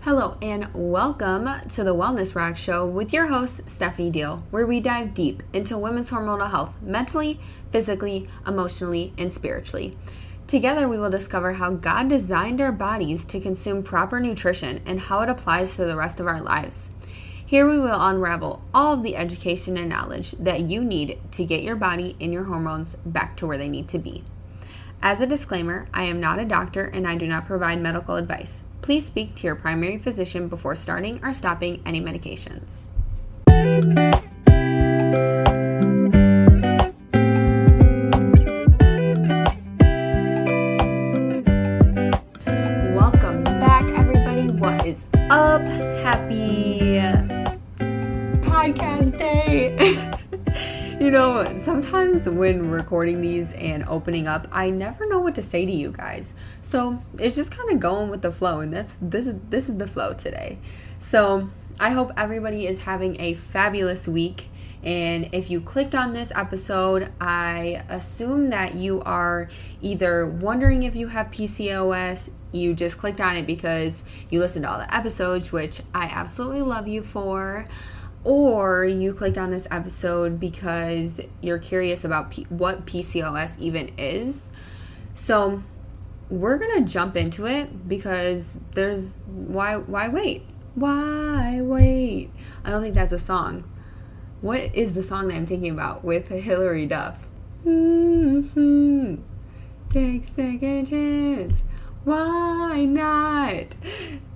Hello and welcome to the Wellness Rock Show with your host, Stephanie Deal, where we dive deep into women's hormonal health mentally, physically, emotionally, and spiritually. Together, we will discover how God designed our bodies to consume proper nutrition and how it applies to the rest of our lives. Here we will unravel all of the education and knowledge that you need to get your body and your hormones back to where they need to be. As a disclaimer, I am not a doctor and I do not provide medical advice. Please speak to your primary physician before starting or stopping any medications. Welcome back, everybody. What is up? Happy podcast day. Sometimes when recording these and opening up, I never know what to say to you guys. So it's just kind of going with the flow, and this is the flow today. So I hope everybody is having a fabulous week. And if you clicked on this episode, I assume that you are either wondering if you have PCOS, you just clicked on it because you listened to all the episodes, which I absolutely love you for. Or you clicked on this episode because you're curious about what PCOS even is. So we're going to jump into it because there's why wait? Why wait? I don't think that's a song. What is the song that I'm thinking about with Hilary Duff? Take second chance. Why not?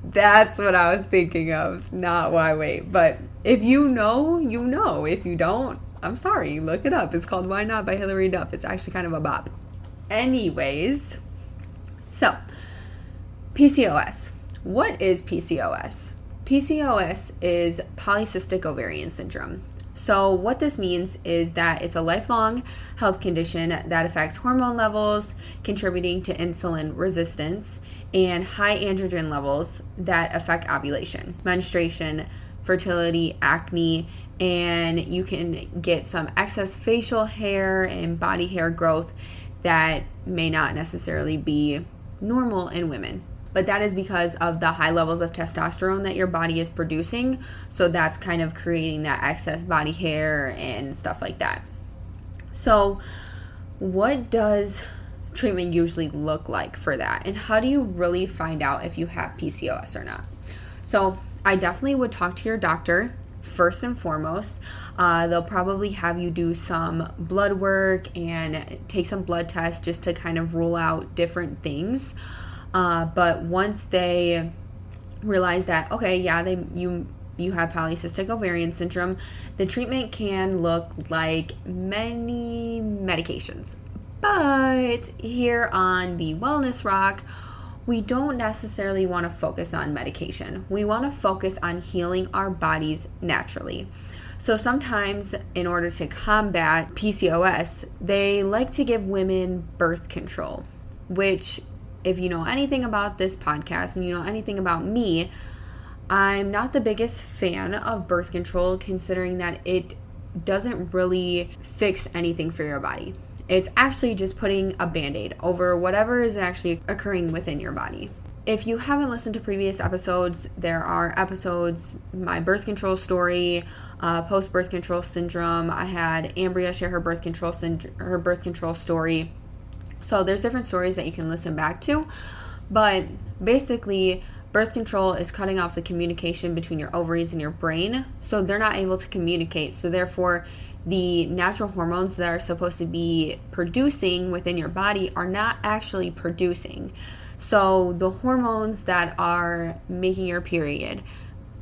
That's what I was thinking of, not why wait. But if you know, you know. If you don't, I'm sorry. Look it up. It's called Why Not by Hilary Duff. It's actually kind of a bop. Anyways, so PCOS. What is PCOS? PCOS is polycystic ovarian syndrome. So what this means is that it's a lifelong health condition that affects hormone levels, contributing to insulin resistance, and high androgen levels that affect ovulation, menstruation, fertility, acne, and you can get some excess facial hair and body hair growth that may not necessarily be normal in women. But that is because of the high levels of testosterone that your body is producing. So that's kind of creating that excess body hair and stuff like that. So what does treatment usually look like for that? And how do you really find out if you have PCOS or not? So I definitely would talk to your doctor first and foremost. They'll probably have you do some blood work and take some blood tests just to kind of rule out different things. But once they realize that, okay, yeah, you have polycystic ovarian syndrome, the treatment can look like many medications. But here on the Wellness Rock, we don't necessarily want to focus on medication. We want to focus on healing our bodies naturally. So sometimes in order to combat PCOS, they like to give women birth control, which if you know anything about this podcast and you know anything about me, I'm not the biggest fan of birth control, considering that it doesn't really fix anything for your body. It's actually just putting a Band-Aid over whatever is actually occurring within your body. If you haven't listened to previous episodes, there are episodes, my birth control story, post-birth control syndrome. I had Ambria share her birth control story. So there's different stories that you can listen back to, but basically birth control is cutting off the communication between your ovaries and your brain, so they're not able to communicate. So therefore, the natural hormones that are supposed to be producing within your body are not actually producing. So the hormones that are making your period,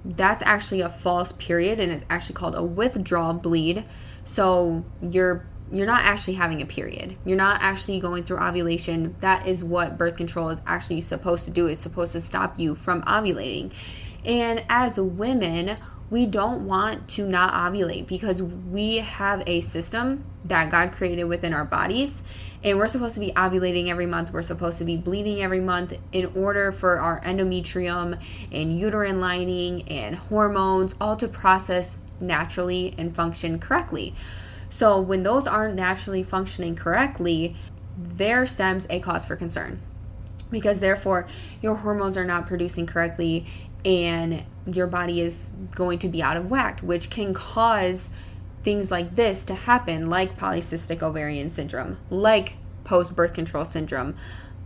that's actually a false period, and it's actually called a withdrawal bleed. So you're not actually having a period. You're not actually going through ovulation. That is what birth control is actually supposed to do. It's supposed to stop you from ovulating. And as women, we don't want to not ovulate because we have a system that God created within our bodies, and we're supposed to be ovulating every month. We're supposed to be bleeding every month in order for our endometrium and uterine lining and hormones all to process naturally and function correctly. So when those aren't naturally functioning correctly, there stems a cause for concern. because therefore your hormones are not producing correctly and your body is going to be out of whack, which can cause things like this to happen, like polycystic ovarian syndrome, like post-birth control syndrome,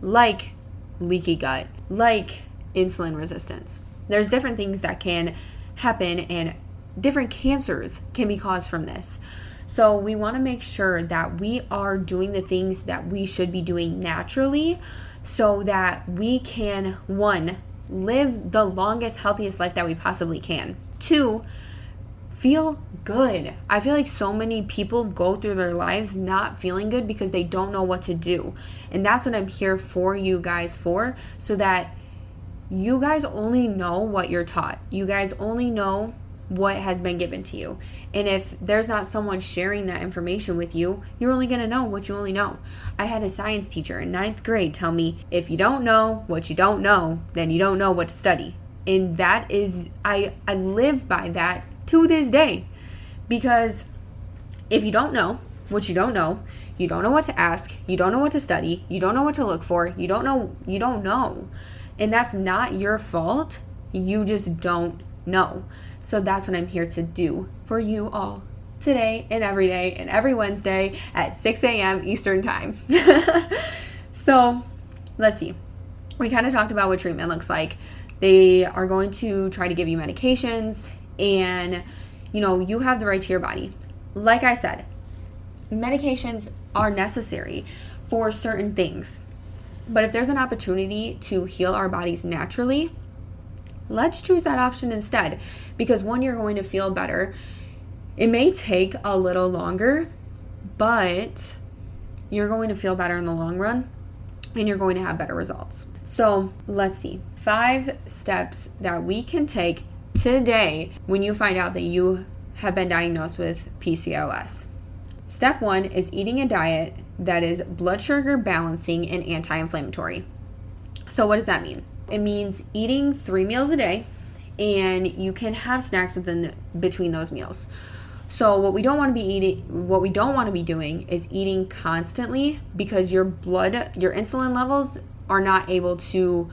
like leaky gut, like insulin resistance. There's different things that can happen, and different cancers can be caused from this. So we want to make sure that we are doing the things that we should be doing naturally so that we can, 1, live the longest, healthiest life that we possibly can. 2, feel good. I feel like so many people go through their lives not feeling good because they don't know what to do. And that's what I'm here for you guys for, so that you guys only know what you're taught. You guys only know what has been given to you. And if there's not someone sharing that information with you, you're only going to know what you only know. I had a science teacher in 9th grade tell me, if you don't know what you don't know, then you don't know what to study. And that is, I live by that to this day. Because if you don't know what you don't know what to ask, you don't know what to study, you don't know what to look for, you don't know. And that's not your fault. You just don't know. So that's what I'm here to do for you all today and every day and every Wednesday at 6 a.m. Eastern time. So let's see. We kind of talked about what treatment looks like. They are going to try to give you medications, and you have the right to your body. Like I said, medications are necessary for certain things. But if there's an opportunity to heal our bodies naturally, let's choose that option instead. Because 1, you're going to feel better. It may take a little longer, but you're going to feel better in the long run, and you're going to have better results. So let's see. 5 steps that we can take today when you find out that you have been diagnosed with PCOS. Step 1 is eating a diet that is blood sugar balancing and anti-inflammatory. So what does that mean? It means eating 3 meals a day, and you can have snacks between those meals. So what we don't want to be doing is eating constantly, because your insulin levels are not able to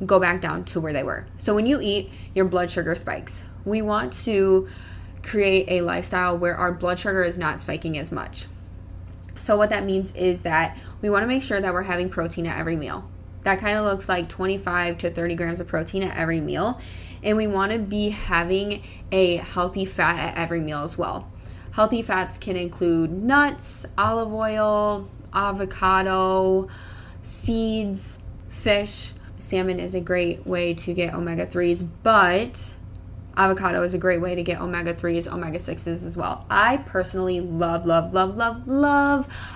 go back down to where they were. So when you eat, your blood sugar spikes. We want to create a lifestyle where our blood sugar is not spiking as much. So what that means is that we want to make sure that we're having protein at every meal. That kind of looks like 25 to 30 grams of protein at every meal. And we want to be having a healthy fat at every meal as well. Healthy fats can include nuts, olive oil, avocado, seeds, fish. Salmon is a great way to get omega-3s, but avocado is a great way to get omega-3s, omega-6s as well. I personally love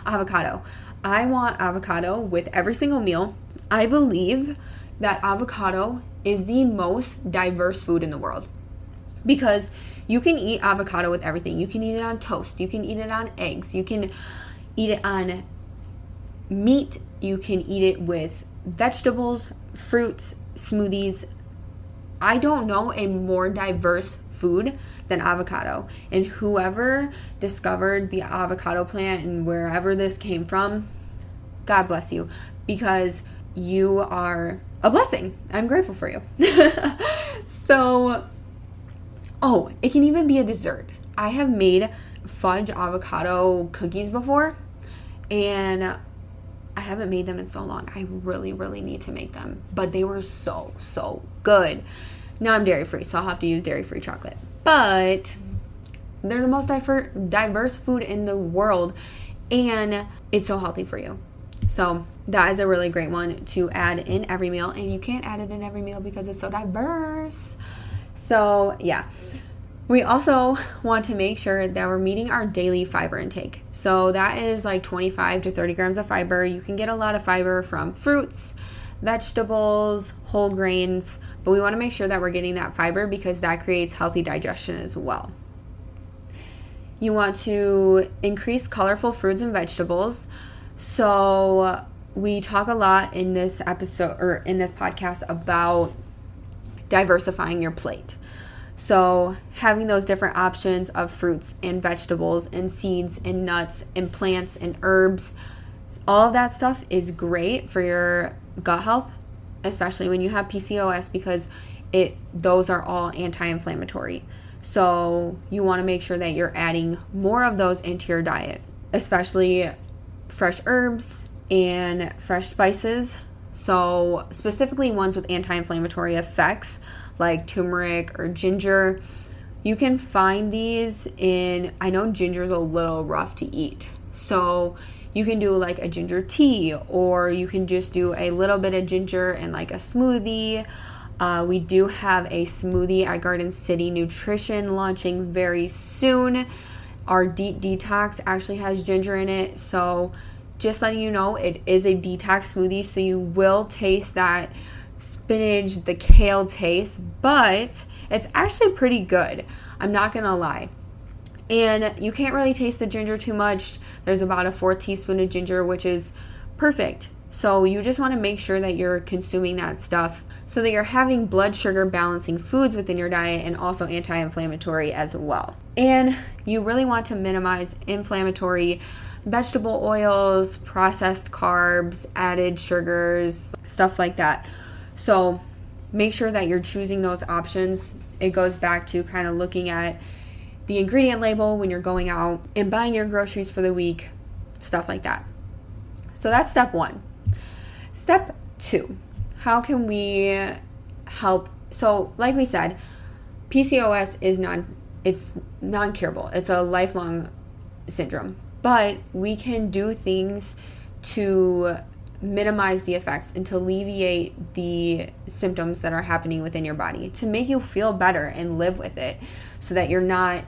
avocado. I want avocado with every single meal. I believe that avocado is the most diverse food in the world, because you can eat avocado with everything. You can eat it on toast. You can eat it on eggs. You can eat it on meat. You can eat it with vegetables, fruits, smoothies. I don't know a more diverse food than avocado. And whoever discovered the avocado plant and wherever this came from, God bless you, because you are a blessing. I'm grateful for you. So, it can even be a dessert. I have made fudge avocado cookies before, and I haven't made them in so long. I really need to make them. But they were so good. Now I'm dairy-free, so I'll have to use dairy-free chocolate. But they're the most diverse food in the world, and it's so healthy for you. So that is a really great one to add in every meal, and you can't add it in every meal because it's so diverse. So yeah. We also want to make sure that we're meeting our daily fiber intake. So that is like 25 to 30 grams of fiber. You can get a lot of fiber from fruits, vegetables, whole grains, but we want to make sure that we're getting that fiber because that creates healthy digestion as well. You want to increase colorful fruits and vegetables. So we talk a lot in this episode or in this podcast about diversifying your plate. So having those different options of fruits and vegetables and seeds and nuts and plants and herbs, all of that stuff is great for your gut health, especially when you have PCOS, because those are all anti-inflammatory. So you want to make sure that you're adding more of those into your diet, especially fresh herbs and fresh spices. So specifically ones with anti-inflammatory effects like turmeric or ginger. You can find these I know ginger's a little rough to eat. So you can do like a ginger tea, or you can just do a little bit of ginger in like a smoothie. We do have a smoothie at Garden City Nutrition launching very soon. Our deep detox actually has ginger in it. So just letting you know, it is a detox smoothie. So you will taste that spinach, the kale taste, but it's actually pretty good. I'm not going to lie. And you can't really taste the ginger too much. There's about a 4th teaspoon of ginger, which is perfect. So you just want to make sure that you're consuming that stuff so that you're having blood sugar balancing foods within your diet and also anti-inflammatory as well. And you really want to minimize inflammatory vegetable oils, processed carbs, added sugars, stuff like that. So make sure that you're choosing those options. It goes back to kind of looking at the ingredient label when you're going out and buying your groceries for the week, stuff like that. So that's step 1. Step 2, how can we help? So like we said, PCOS is non-curable. It's a lifelong syndrome, but we can do things to minimize the effects and to alleviate the symptoms that are happening within your body, to make you feel better and live with it so that you're not,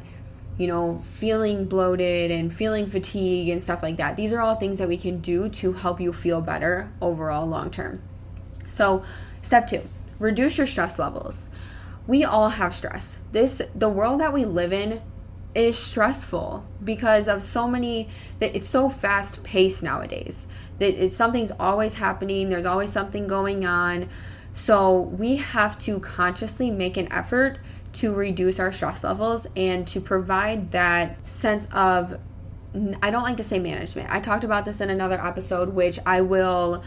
feeling bloated and feeling fatigue and stuff like that. These are all things that we can do to help you feel better overall long term. So step 2, reduce your stress levels. We all have stress. The world that we live in is stressful because of it's so fast paced nowadays that something's always happening. There's always something going on. So we have to consciously make an effort to reduce our stress levels and to provide that sense of, I don't like to say management. I talked about this in another episode, which I will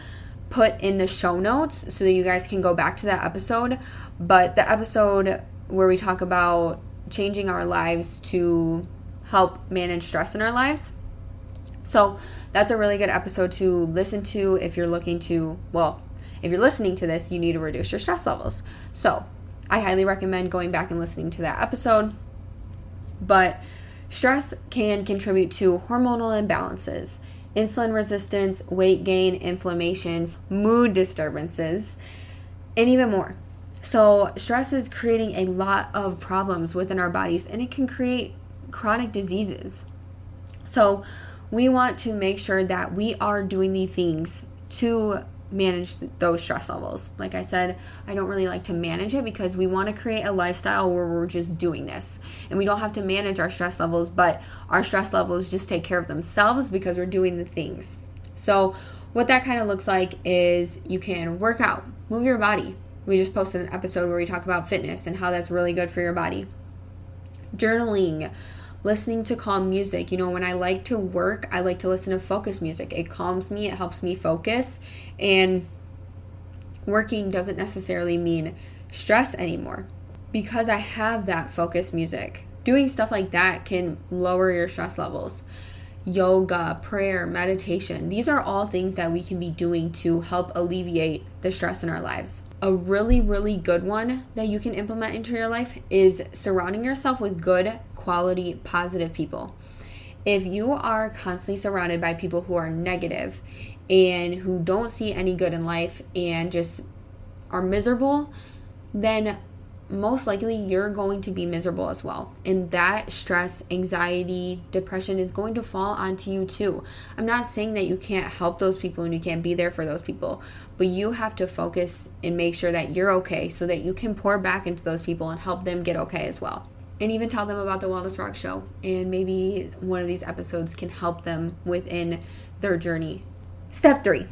put in the show notes so that you guys can go back to that episode. But the episode where we talk about changing our lives to help manage stress in our lives. So that's a really good episode to listen to if you're listening to this, you need to reduce your stress levels. So I highly recommend going back and listening to that episode. But stress can contribute to hormonal imbalances, insulin resistance, weight gain, inflammation, mood disturbances, and even more. So stress is creating a lot of problems within our bodies, and it can create chronic diseases. So we want to make sure that we are doing the things to manage those stress levels. Like I said, I don't really like to manage it because we want to create a lifestyle where we're just doing this. And we don't have to manage our stress levels, but our stress levels just take care of themselves because we're doing the things. So what that kind of looks like is you can work out, move your body. We just posted an episode where we talk about fitness and how that's really good for your body. Journaling, listening to calm music. When I like to work, I like to listen to focus music. It calms me, it helps me focus, and working doesn't necessarily mean stress anymore because I have that focus music. Doing stuff like that can lower your stress levels. Yoga, prayer, meditation, these are all things that we can be doing to help alleviate the stress in our lives. A really, really good one that you can implement into your life is surrounding yourself with good, quality, positive people. If you are constantly surrounded by people who are negative and who don't see any good in life and just are miserable, then most likely you're going to be miserable as well. And that stress, anxiety, depression is going to fall onto you too. I'm not saying that you can't help those people and you can't be there for those people, but you have to focus and make sure that you're okay so that you can pour back into those people and help them get okay as well. And even tell them about the Wellness Rock Show. And maybe one of these episodes can help them within their journey. Step 3,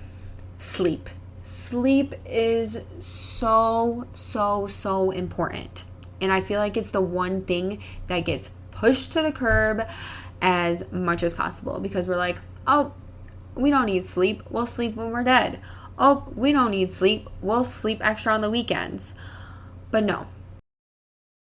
sleep. Sleep is so important. And I feel like it's the one thing that gets pushed to the curb as much as possible because we're like, oh, we don't need sleep. We'll sleep when we're dead. oh, we don't need sleep. We'll sleep extra on the weekends. But no,